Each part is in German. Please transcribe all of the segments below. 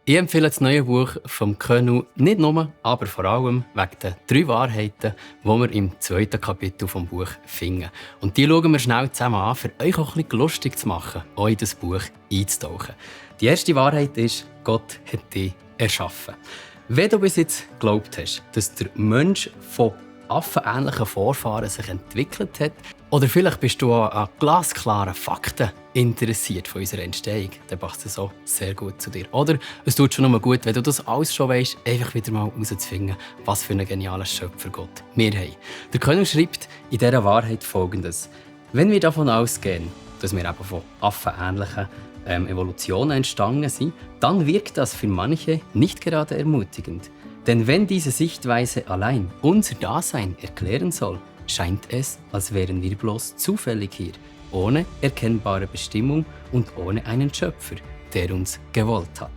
Ich empfehle das neue Buch vom Könu nicht nur, aber vor allem wegen den 3 Wahrheiten, die wir im 2. Kapitel des Buches finden. Und die schauen wir schnell zusammen an, für euch auch ein bisschen lustig zu machen, auch in das Buch einzutauchen. Die erste Wahrheit ist, Gott hat dich erschaffen. Wenn du bis jetzt geglaubt hast, dass der Mensch von affenähnlichen Vorfahren sich entwickelt hat, oder vielleicht bist du auch an glasklaren Fakten interessiert von unserer Entstehung, dann passt es so sehr gut zu dir. Oder es tut schon nur gut, wenn du das alles schon weißt, einfach wieder mal herauszufinden, was für einen genialen Schöpfer Gott wir haben. Der König schreibt in dieser Wahrheit Folgendes: Wenn wir davon ausgehen, dass wir eben von affenähnlichen Evolutionen entstanden sind, dann wirkt das für manche nicht gerade ermutigend. Denn wenn diese Sichtweise allein unser Dasein erklären soll, scheint es, als wären wir bloß zufällig hier, ohne erkennbare Bestimmung und ohne einen Schöpfer, der uns gewollt hat.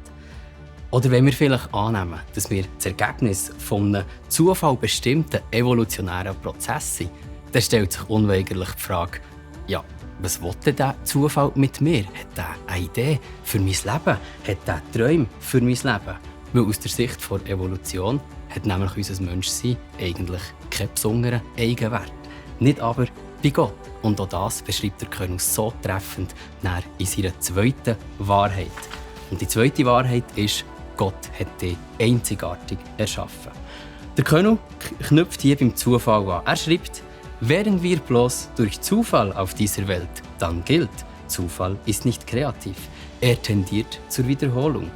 Oder wenn wir vielleicht annehmen, dass wir das Ergebnis von einem Zufall bestimmten evolutionären Prozess sind, dann stellt sich unweigerlich die Frage, ja, was will denn dieser Zufall mit mir? Hat er eine Idee für mein Leben? Hat er Träume für mein Leben? Weil aus der Sicht der Evolution hat nämlich unser Menschsein eigentlich keinen besonderen Eigenwert. Nicht aber bei Gott. Und auch das beschreibt der König so treffend in seiner 2. Wahrheit. Und die 2. Wahrheit ist, Gott hat dich einzigartig erschaffen. Der König knüpft hier beim Zufall an. Er schreibt: Wären wir bloß durch Zufall auf dieser Welt, dann gilt, Zufall ist nicht kreativ. Er tendiert zur Wiederholung.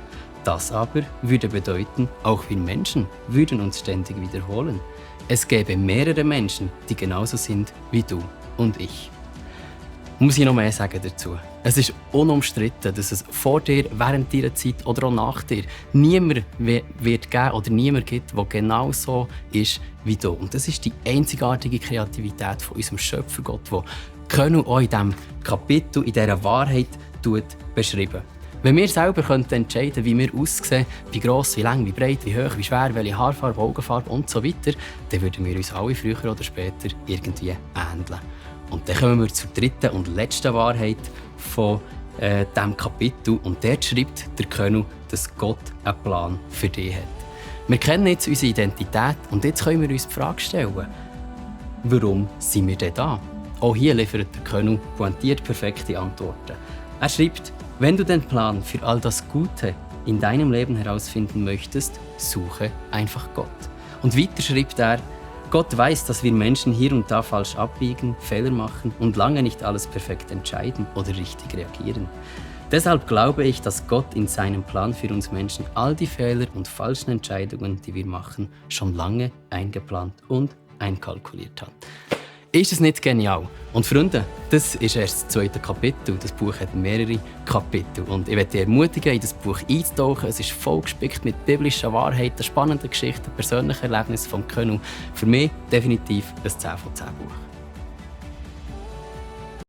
Das aber würde bedeuten, auch wir Menschen würden uns ständig wiederholen. Es gäbe mehrere Menschen, die genauso sind wie du und ich. Muss ich noch mehr sagen dazu? Es ist unumstritten, dass es vor dir, während deiner Zeit oder auch nach dir niemand wird geben oder niemand gibt, der genau so ist wie du. Und das ist die einzigartige Kreativität von unserem Schöpfer Gott, die König auch in diesem Kapitel, in dieser Wahrheit beschreiben. Wenn wir selber entscheiden könnten, wie wir aussehen, wie gross, wie lang, wie breit, wie hoch, wie schwer, welche Haarfarbe, Augenfarbe und so weiter, dann würden wir uns alle früher oder später irgendwie ähneln. Und dann kommen wir zur 3. und letzten Wahrheit von diesem Kapitel. Und dort schreibt der König, dass Gott einen Plan für dich hat. Wir kennen jetzt unsere Identität und jetzt können wir uns die Frage stellen, warum sind wir denn da? Auch hier liefert der König pointiert perfekte Antworten. Er schreibt: Wenn du den Plan für all das Gute in deinem Leben herausfinden möchtest, suche einfach Gott. Und weiter schreibt er: Gott weiß, dass wir Menschen hier und da falsch abbiegen, Fehler machen und lange nicht alles perfekt entscheiden oder richtig reagieren. Deshalb glaube ich, dass Gott in seinem Plan für uns Menschen all die Fehler und falschen Entscheidungen, die wir machen, schon lange eingeplant und einkalkuliert hat. Ist es nicht genial? Und Freunde, das ist erst das 2. Kapitel. Das Buch hat mehrere Kapitel. Und ich möchte dich ermutigen, in das Buch einzutauchen. Es ist voll gespickt mit biblischen Wahrheiten, spannenden Geschichten, persönlichen Erlebnissen vom König. Für mich definitiv ein 10 von 10 Buch.